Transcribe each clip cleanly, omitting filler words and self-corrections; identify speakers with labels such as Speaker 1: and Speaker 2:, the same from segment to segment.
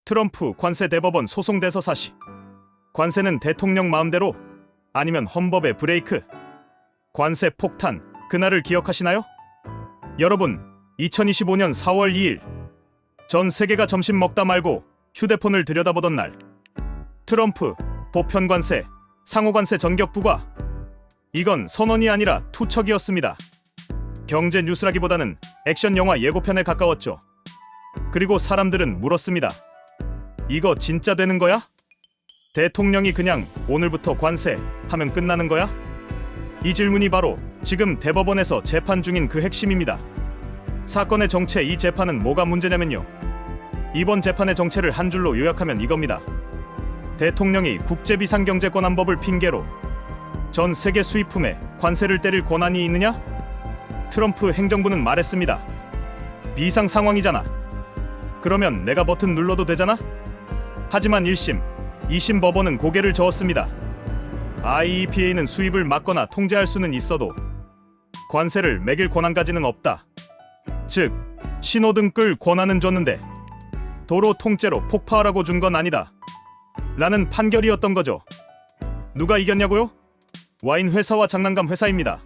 Speaker 1: 트럼프 관세 대법원 소송 대서사시. 관세는 대통령 마음대로? 아니면 헌법의 브레이크? 관세 폭탄, 그날을 기억하시나요? 여러분, 2025년 4월 2일 전 세계가 점심 먹다 말고 휴대폰을 들여다보던 날, 트럼프 보편 관세, 상호 관세 전격 부과. 이건 선언이 아니라 투척이었습니다. 경제 뉴스라기보다는 액션 영화 예고편에 가까웠죠. 그리고 사람들은 물었습니다. 이거 진짜 되는 거야? 대통령이 그냥 오늘부터 관세 하면 끝나는 거야? 이 질문이 바로 지금 대법원에서 재판 중인 그 핵심입니다. 사건의 정체, 이 재판은 뭐가 문제냐면요. 이번 재판의 정체를 한 줄로 요약하면 이겁니다. 대통령이 국제비상경제권한법을 핑계로 전 세계 수입품에 관세를 때릴 권한이 있느냐? 트럼프 행정부는 말했습니다. 비상 상황이잖아. 그러면 내가 버튼 눌러도 되잖아? 하지만 1심, 2심 법원은 고개를 저었습니다. IEPA는 수입을 막거나 통제할 수는 있어도 관세를 매길 권한까지는 없다. 즉, 신호등 끌 권한은 줬는데 도로 통째로 폭파하라고 준 건 아니다. 라는 판결이었던 거죠. 누가 이겼냐고요? 와인 회사와 장난감 회사입니다.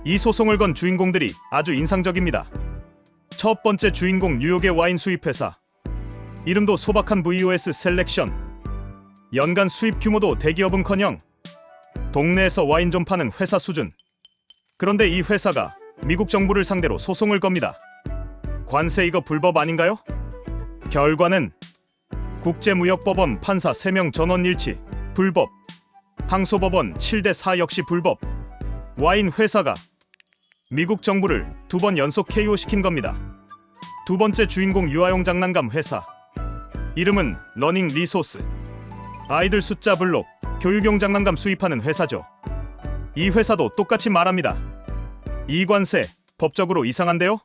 Speaker 1: 이 소송을 건 주인공들이 아주 인상적입니다. 첫 번째 주인공, 뉴욕의 와인 수입 회사. 이름도 소박한 VOS 셀렉션. 연간 수입 규모도 대기업은커녕 동네에서 와인 좀 파는 회사 수준. 그런데 이 회사가 미국 정부를 상대로 소송을 겁니다. 관세 이거 불법 아닌가요? 결과는 국제무역법원 판사 3명 전원일치, 불법. 항소법원 7대4 역시 불법. 와인 회사가 미국 정부를 2번 연속 KO시킨 겁니다. 두 번째 주인공, 유아용 장난감 회사. 이름은 러닝 리소스. 아이들 숫자 블록, 교육용 장난감 수입하는 회사죠. 이 회사도 똑같이 말합니다. 이 관세 법적으로 이상한데요?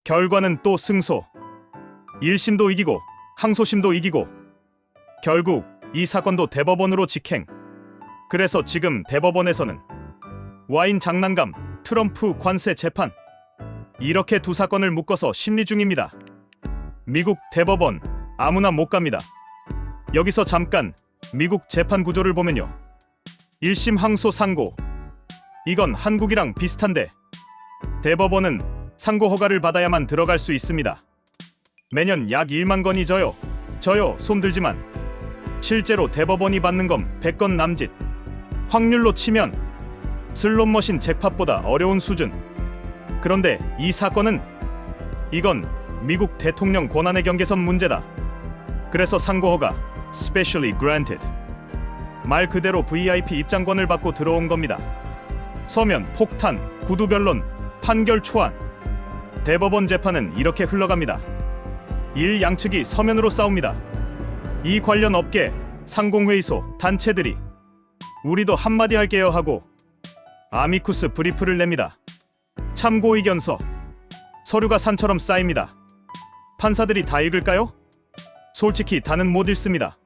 Speaker 1: 결과는 또 승소. 1심도 이기고 항소심도 이기고 결국 이 사건도 대법원으로 직행. 그래서 지금 대법원에서는 와인 장난감, 트럼프 관세 재판, 이렇게 두 사건을 묶어서 심리 중입니다. 미국 대법원 아무나 못 갑니다. 여기서 잠깐 미국 재판 구조를 보면요. 1심 항소 상고. 이건 한국이랑 비슷한데 대법원은 상고 허가를 받아야만 들어갈 수 있습니다. 매년 약 1만 건이 저요 손들지만 실제로 대법원이 받는 건 100건 남짓. 확률로 치면 슬롯머신 잭팟보다 어려운 수준. 그런데 이 사건은 이건 미국 대통령 권한의 경계선 문제다. 그래서 상고 허가 Specially Granted. 말 그대로 VIP 입장권을 받고 들어온 겁니다. 서면, 폭탄, 구두 변론, 판결 초안. 대법원 재판은 이렇게 흘러갑니다. 일 양측이 서면으로 싸웁니다. 이 관련 업계, 상공회의소, 단체들이 우리도 한마디 할게요 하고 아미쿠스 브리프를 냅니다. 참고 의견서, 서류가 산처럼 쌓입니다. 판사들이 다 읽을까요? 솔직히 다는 못 읽습니다.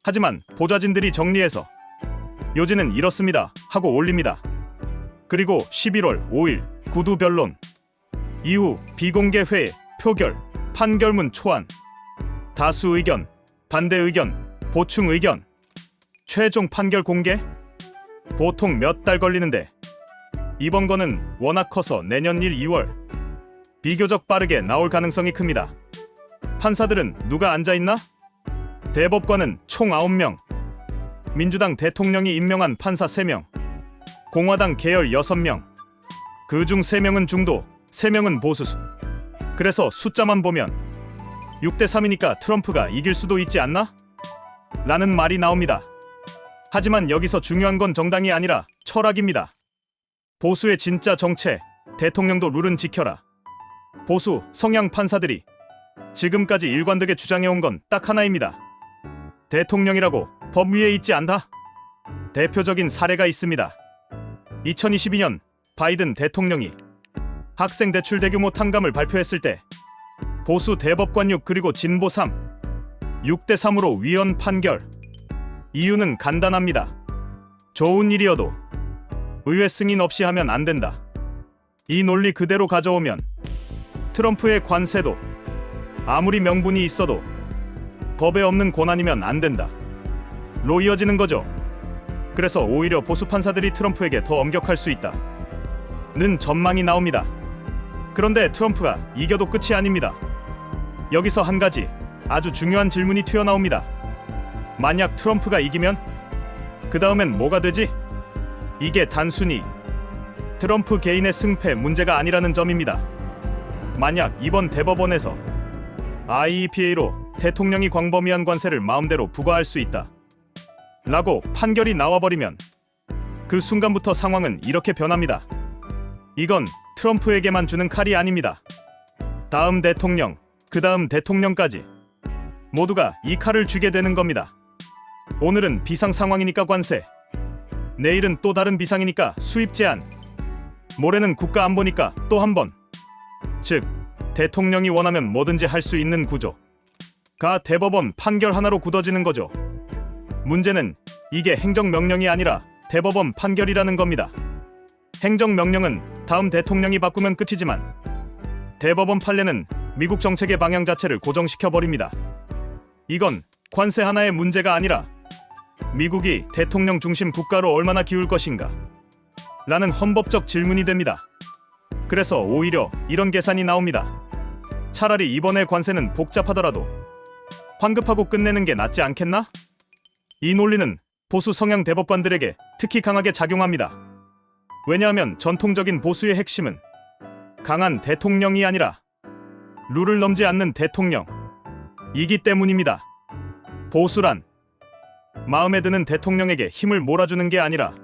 Speaker 1: 하지만 보좌진들이 정리해서 요지는 이렇습니다 하고 올립니다. 그리고 11월 5일 구두 변론 이후 비공개 회의, 표결, 판결문 초안, 다수 의견, 반대 의견, 보충 의견, 최종 판결 공개? 보통 몇 달 걸리는데 이번 거는 워낙 커서 내년 1, 2월 비교적 빠르게 나올 가능성이 큽니다. 판사들은 누가 앉아있나? 대법관은 총 9명, 민주당 대통령이 임명한 판사 3명, 공화당 계열 6명, 그중 3명은 중도, 3명은 보수수. 그래서 숫자만 보면 6대3이니까 트럼프가 이길 수도 있지 않나? 라는 말이 나옵니다. 하지만 여기서 중요한 건 정당이 아니라 철학입니다. 보수의 진짜 정체, 대통령도 룰은 지켜라. 보수 성향 판사들이 지금까지 일관되게 주장해온 건 딱 하나입니다. 대통령이라고 법 위에 있지 않다. 대표적인 사례가 있습니다. 2022년 바이든 대통령이 학생 대출 대규모 탕감을 발표했을 때 보수 대법관 6 그리고 진보 3, 6대3으로 위헌 판결. 이유는 간단합니다. 좋은 일이어도 의회 승인 없이 하면 안 된다. 이 논리 그대로 가져오면 트럼프의 관세도 아무리 명분이 있어도 법에 없는 고난이면 안 된다. 로 이어지는 거죠. 그래서 오히려 보수 판사들이 트럼프에게 더 엄격할 수 있다. 는 전망이 나옵니다. 그런데 트럼프가 이겨도 끝이 아닙니다. 여기서 한 가지 아주 중요한 질문이 튀어나옵니다. 만약 트럼프가 이기면 그 다음엔 뭐가 되지? 이게 단순히 트럼프 개인의 승패 문제가 아니라는 점입니다. 만약 이번 대법원에서 IEPA로 대통령이 광범위한 관세를 마음대로 부과할 수 있다 라고 판결이 나와버리면 그 순간부터 상황은 이렇게 변합니다. 이건 트럼프에게만 주는 칼이 아닙니다. 다음 대통령, 그 다음 대통령까지 모두가 이 칼을 쥐게 되는 겁니다. 오늘은 비상 상황이니까 관세, 내일은 또 다른 비상이니까 수입 제한, 모레는 국가 안보니까 또 한 번. 즉, 대통령이 원하면 뭐든지 할 수 있는 구조가 대법원 판결 하나로 굳어지는 거죠. 문제는 이게 행정명령이 아니라 대법원 판결이라는 겁니다. 행정명령은 다음 대통령이 바꾸면 끝이지만 대법원 판례는 미국 정책의 방향 자체를 고정시켜버립니다. 이건 관세 하나의 문제가 아니라 미국이 대통령 중심 국가로 얼마나 기울 것인가 라는 헌법적 질문이 됩니다. 그래서 오히려 이런 계산이 나옵니다. 차라리 이번의 관세는 복잡하더라도 환급하고 끝내는 게 낫지 않겠나? 이 논리는 보수 성향 대법관들에게 특히 강하게 작용합니다. 왜냐하면 전통적인 보수의 핵심은 강한 대통령이 아니라 룰을 넘지 않는 대통령이기 때문입니다. 보수란 마음에 드는 대통령에게 힘을 몰아주는 게 아니라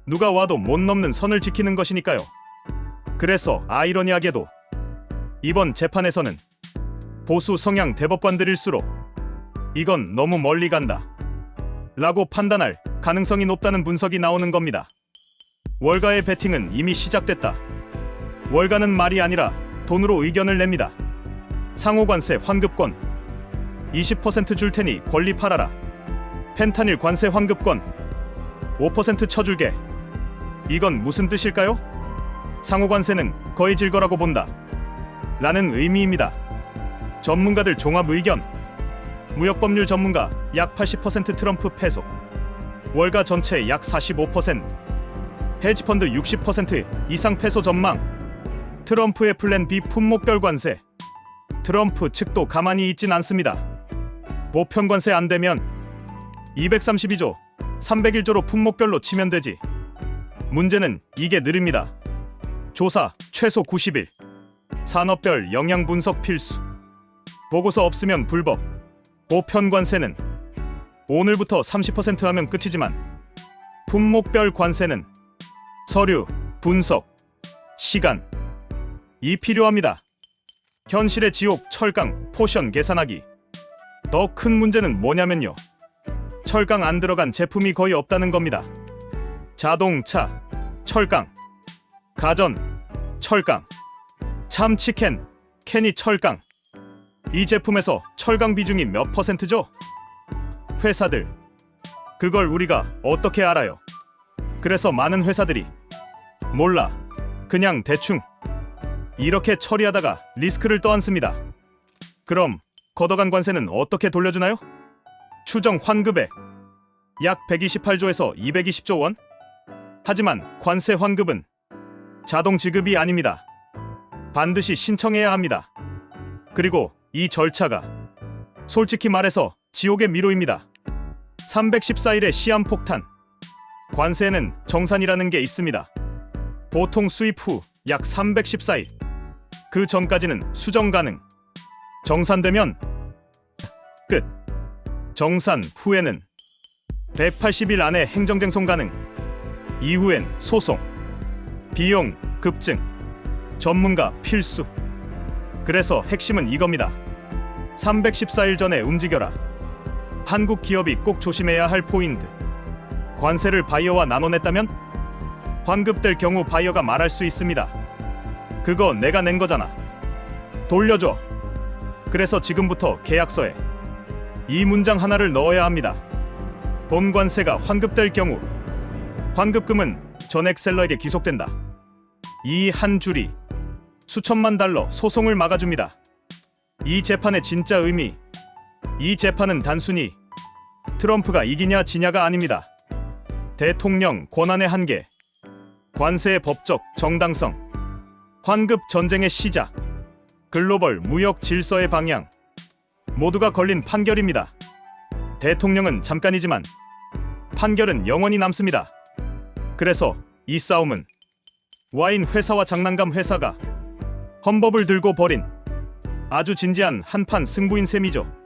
Speaker 1: 누가 와도 못 넘는 선을 지키는 것이니까요. 그래서 아이러니하게도 이번 재판에서는 보수 성향 대법관들일수록 이건 너무 멀리 간다 라고 판단할 가능성이 높다는 분석이 나오는 겁니다. 월가의 배팅은 이미 시작됐다. 월가는 말이 아니라 돈으로 의견을 냅니다. 상호관세 환급권 20% 줄 테니 권리 팔아라. 펜타닐 관세 환급권 5% 쳐줄게. 이건 무슨 뜻일까요? 상호관세는 거의 질 거라고 본다 라는 의미입니다. 전문가들 종합 의견. 무역법률 전문가 약 80% 트럼프 패속, 월가 전체 약 45%, 헤지펀드 60% 이상 패소 전망. 트럼프의 플랜 B 품목별 관세. 트럼프 측도 가만히 있진 않습니다. 보편 관세 안 되면 232조, 301조로 품목별로 치면 되지. 문제는 이게 느립니다. 조사 최소 90일, 산업별 영향 분석 필수, 보고서 없으면 불법. 보편 관세는 오늘부터 30% 하면 끝이지만 품목별 관세는 서류, 분석, 시간이 필요합니다. 현실의 지옥 철강 포션 계산하기. 더 큰 문제는 뭐냐면요, 철강 안 들어간 제품이 거의 없다는 겁니다. 자동차 철강, 가전 철강, 참치캔 캔이 철강. 이 제품에서 철강 비중이 몇 %죠? 회사들, 그걸 우리가 어떻게 알아요? 그래서 많은 회사들이 몰라, 그냥 대충 이렇게 처리하다가 리스크를 떠안습니다. 그럼 걷어간 관세는 어떻게 돌려주나요? 추정 환급액 약 128조에서 220조 원? 하지만 관세 환급은 자동 지급이 아닙니다. 반드시 신청해야 합니다. 그리고 이 절차가 솔직히 말해서 지옥의 미로입니다. 314일의 시한폭탄. 관세에는 정산이라는 게 있습니다. 보통 수입 후 약 314일, 그 전까지는 수정 가능. 정산되면 끝. 정산 후에는 180일 안에 행정쟁송 가능. 이후엔 소송, 비용 급증, 전문가 필수. 그래서 핵심은 이겁니다. 314일 전에 움직여라. 한국 기업이 꼭 조심해야 할 포인트. 관세를 바이어와 나눠냈다면 환급될 경우 바이어가 말할 수 있습니다. 그거 내가 낸 거잖아, 돌려줘. 그래서 지금부터 계약서에 이 문장 하나를 넣어야 합니다. 본 관세가 환급될 경우 환급금은 전액 셀러에게 귀속된다. 이 한 줄이 수천만 달러 소송을 막아줍니다. 이 재판의 진짜 의미, 이 재판은 단순히 트럼프가 이기냐 지냐가 아닙니다. 대통령 권한의 한계, 관세의 법적 정당성, 환급 전쟁의 시작, 글로벌 무역 질서의 방향, 모두가 걸린 판결입니다. 대통령은 잠깐이지만 판결은 영원히 남습니다. 그래서 이 싸움은 와인 회사와 장난감 회사가 헌법을 들고 벌인 아주 진지한 한판 승부인 셈이죠.